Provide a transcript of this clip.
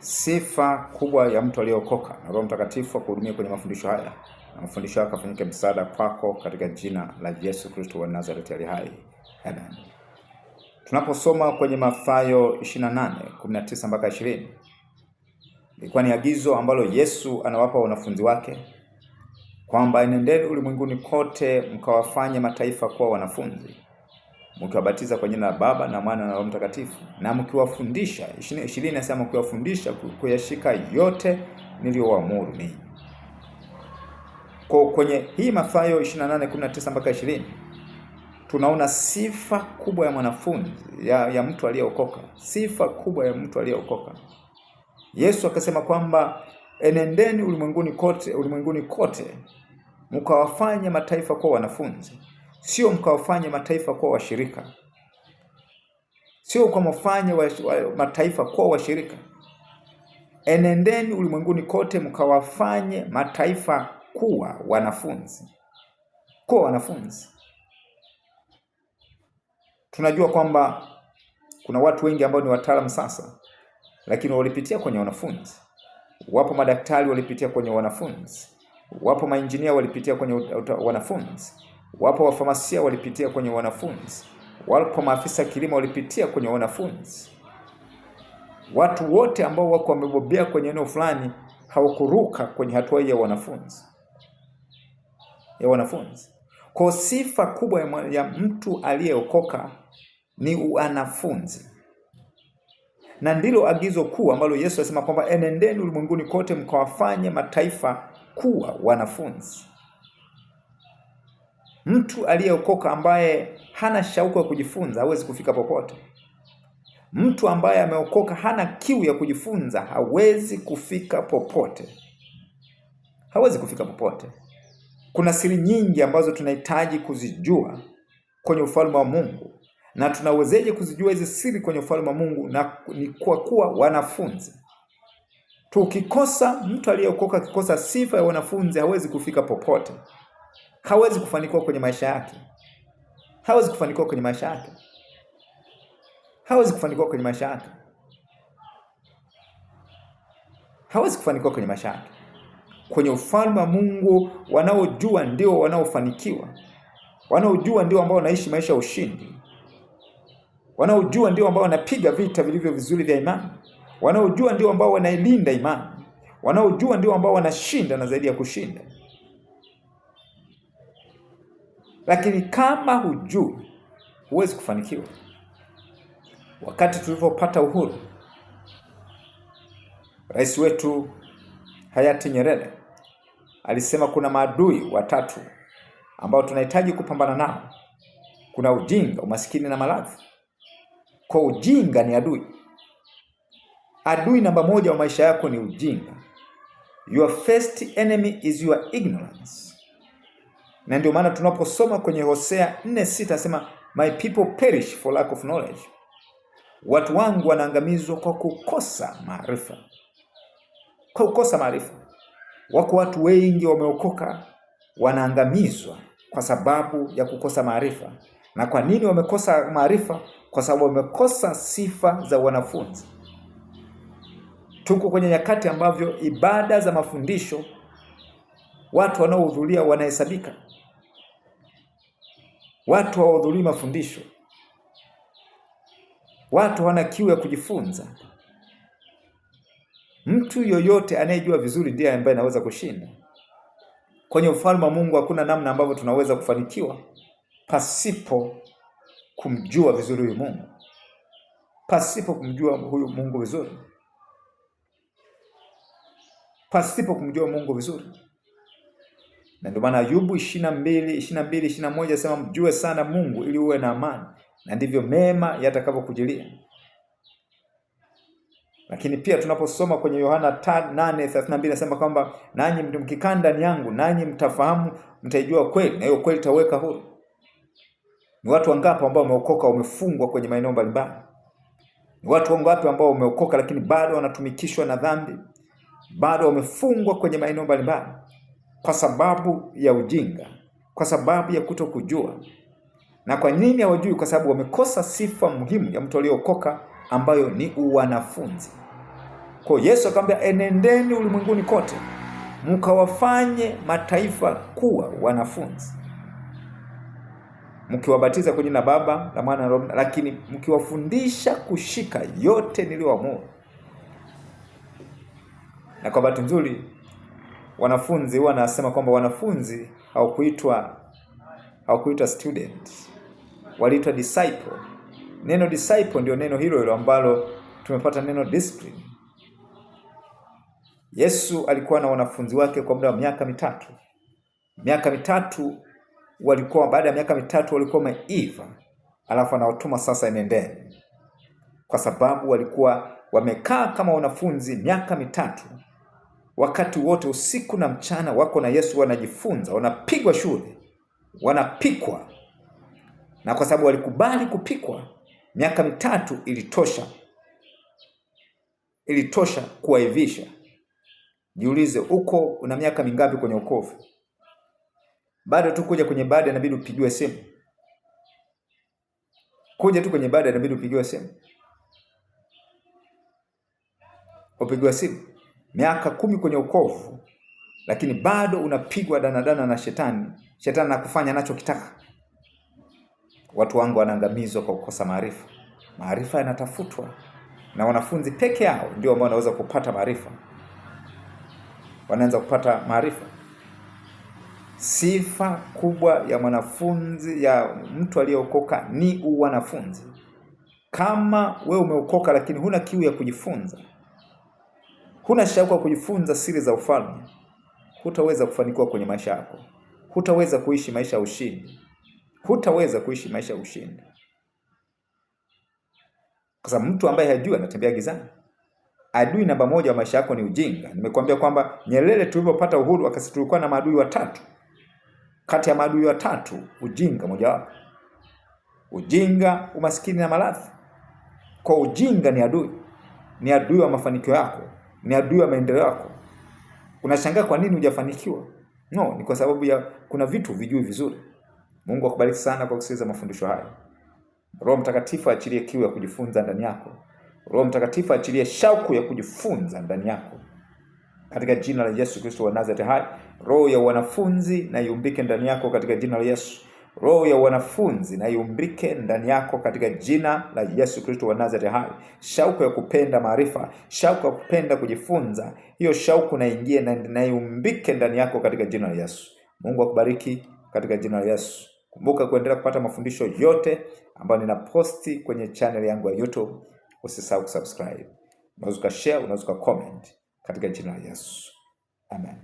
Sifa kubwa ya mtu aliyeokoka na Roho Mtakatifu kuhudumia kwenye mafundisho haya, na mafundisho haya kafanyike msaada kwako katika jina la Yesu Kristo wa Nazareti aliye hai. Amen. Tunaposoma kwenye Mathayo 28:19 mpaka 20, ilikuwa ni agizo ambalo Yesu anawapa wanafunzi wake kwamba enendeni ulimwenguni kote mkawafanye mataifa kuwa wanafunzi, mkiwabatiza kwa jina la Baba na Mwana na Roho Mtakatifu, na mkiwafundisha 20 nasema mkiwafundisha kuyashika yote niliyowaamuru ninyi. Kwa kwenye hii Mathayo 28:19 mpaka 20 tunaona sifa kubwa ya mwanafunzi ya mtu aliyeokoka. Sifa kubwa ya mtu aliyeokoka. Yesu akasema kwamba enendeni ulimwenguni kote mkawafanye mataifa kuwa wanafunzi. Sio mkawafanye mataifa kuwa washirika. Sio mkawafanye mataifa kuwa washirika. Enendeni ulimwenguni kote mkawafanye mataifa kuwa wanafunzi. Kuwa wanafunzi. Tunajua kwamba kuna watu wengi ambao ni wataalamu sasa, lakini walipitia kwenye wanafunzi. Wapo madaktari walipitia kwenye wanafunzi. Wapo mainjinia walipitia kwenye wanafunzi. Wapo wafamasia walipitia kwenye wanafunzi. Wapo maafisa kilimo walipitia kwenye wanafunzi. Watu wote ambao wako wamebobea kwenye eneo fulani hawakuruka kwenye hatua ya wanafunzi. Kwa sifa kubwa ya mtu aliyeokoka ni wanafunzi. Na ndilo agizo kuu ambalo Yesu alisema kwamba enendeni ulimwenguni kote mkawafanye mataifa kuwa wanafunzi. Mtu aliyeokoka ambaye hana shauku ya kujifunza hawezi kufika popote. Mtu ambaye ameokoka hana kiu ya kujifunza hawezi kufika popote. Hawezi kufika popote. Kuna siri nyingi ambazo tunahitaji kuzijua kwenye ufalme wa Mungu. Na tunawezeje kuzijua hizi siri kwenye ufalme wa Mungu? Na ni kwa kuwa wanafunzi. Tukikosa, mtu aliyeokoka akikosa sifa ya wanafunzi hawezi kufika popote. Hawezi kufanikiwa kwenye maisha yake. Hawezi kufanikiwa kwenye maisha yake. Hawezi kufanikiwa kwenye maisha yake. Hawezi kufanikiwa kwenye maisha yake. Kwenye ufalme wa Mungu, wanaojua ndio wanaofanikiwa. Wanaojua ndio ambao wanaishi maisha ya ushindi. Wanaojua ndio ambao wanapiga vita vilivyo vizuri vya imani. Wanaojua ndio ambao wanailinda imani. Wanaojua ndio ambao wanashinda na zaidi ya kushinda. Lakini kama hujui, huwezi kufanikiwa. Wakati tulipopata uhuru, rais wetu hayati Nyerere alisema kuna maadui watatu ambao tunahitaji kupambana nao. Kuna ujinga, umaskini na maradhi. Kwa ujinga ni adui. Adui namba 1 wa maisha yako ni ujinga. Your first enemy is your ignorance. Na ndio maana tunaposoma kwenye Hosea 4:6 asema my people perish for lack of knowledge. Watu wangu wanaangamizwa kwa kukosa maarifa. Kwa kukosa maarifa. Wako watu wengi wameokoka wanaangamizwa kwa sababu ya kukosa maarifa. Na kwa nini wamekosa maarifa? Kwa sababu wamekosa sifa za wanafunzi. Tuko kwenye nyakati ambavyo ibada za mafundisho watu wanaohudhuria wanahesabika. Watu hawahudhurii mafundisho. Watu hawana kiu ya kujifunza. Mtu yoyote anayejua vizuri ndiye ambaye anaweza kushinda. Kwenye ufalme wa Mungu hakuna namna ambavyo tunaweza kufanikiwa pasipo kumjua vizuri huyu Mungu. Pasipo kumjua huyu Mungu vizuri. Pasipo kumjua Mungu vizuri. Na ndio maana Ayubu 22:21 asema mjue sana Mungu ili uwe na amani, na ndivyo mema yatakavyokujilia. Lakini pia tunaposoma kwenye Yohana 8:32 nasema kwamba nanyi mkikaa ndani yangu nanyi mtafahamu, mtaijua kweli na hiyo kweli itaweka huru. Ni watu wangapi ambao wameokoka wamefungwa kwenye maeneo mbalimbali? Ni watu wangapi ambao wameokoka lakini bado wanatumikishwa na dhambi? Bado wamefungwa kwenye maeneo mbalimbali kwa sababu ya ujinga, kwa sababu ya kutokujua. Na kwa nini hawajui? Kwa sababu wamekosa sifa muhimu ya mtu aliyeokoka ambayo ni uwanafunzi. Kwa Yesu akamwambia, enendeni ulimwenguni kote mkawafanye mataifa kuwa wanafunzi, mkiwabatiza kwa jina la Baba, la Mwana na Roho, lakini mkiwafundisha kushika yote niliyowaamuru. Na kwa bahati nzuri wanafunzi huwa nasema kwamba wanafunzi hawakuitwa student, waliitwa disciple. Neno disciple ndio neno hilo ambalo tumepata neno discipline. Yesu alikuwa na wanafunzi wake kwa muda wa miaka mitatu. Miaka mitatu walikuwa, baada ya miaka mitatu walikuwa wameiva, alafu anawatuma sasa, enendeni. Kwa sababu walikuwa wamekaa kama wanafunzi miaka mitatu, wakati wote usiku na mchana wako na Yesu, wanajifunza, wanapigwa shule, wanapikwa. Na kwa sababu walikubali kupikwa, miaka mitatu ilitosha kuwaivisha. Jiulize, uko una miaka mingapi kwenye wokovu? Bado tu kuja kwenye ibada inabidi upigiwe simu. Kuja tu kwenye ibada inabidi upigiwe simu. Upigiwe simu. Miaka 10 kwenye wokovu, lakini bado unapigwa danadana na shetani. Shetani anakufanya anachokitaka. Watu wangu wanaangamizwa kwa kukosa maarifa. Maarifa yanatafutwa na wanafunzi peke yao ndio ambao wanaweza kupata maarifa. Wanaanza kupata maarifa. Sifa kubwa ya mwanafunzi, ya mtu aliyeokoka, ni uwanafunzi. Kama wewe umeokoka lakini huna kiu ya kujifunza, huna shauku ya kujifunza siri za ufalme, hutaweza kufanikiwa kwenye maisha yako. Hutaweza kuishi maisha ya ushindi. Hutaweza kuishi maisha ya ushindi. Kwa sababu mtu ambaye hajui anatembea gizani. Adui namba moja wa maisha yako ni ujinga. Nimekuambia kwamba Nyerere tulipopata uhuru akasi tulikuwa na maadui watatu. Kati ya maadui watatu, ujinga mojawapo. Ujinga, umaskini na maradhi. Kwa ujinga ni adui. Ni adui wa mafanikio yako. Ni adui wa maendeleo yako. Unashangaa kwa nini hujafanikiwa? No, ni kwa sababu ya kuna vitu vijui vizuri. Mungu akubariki sana kwa kusikiliza mafundisho haya. Roho Mtakatifu achilie kiu ya kujifunza ndani yako. Roho Mtakatifu achilie shauku ya kujifunza ndani yako. Katika jina la Yesu Kristo wa Nazareti hai, roho ya wanafunzi na iumbike ndani yako katika jina la Yesu. Roho ya wanafunzi na iumbike ndani yako katika jina la Yesu Kristo wa Nazareti hai. Shauku ya kupenda maarifa, shauku ya kupenda kujifunza, hiyo shauku na ingie na iumbike ndani yako katika jina la Yesu. Mungu akubariki katika jina la Yesu. Kumbuka kuendelea kupata mafundisho yote ambayo ninaposti kwenye channel yangu ya YouTube. Usisahau kusubscribe. Unaweza kushare, unaweza comment katika jina la Yesu. Amen.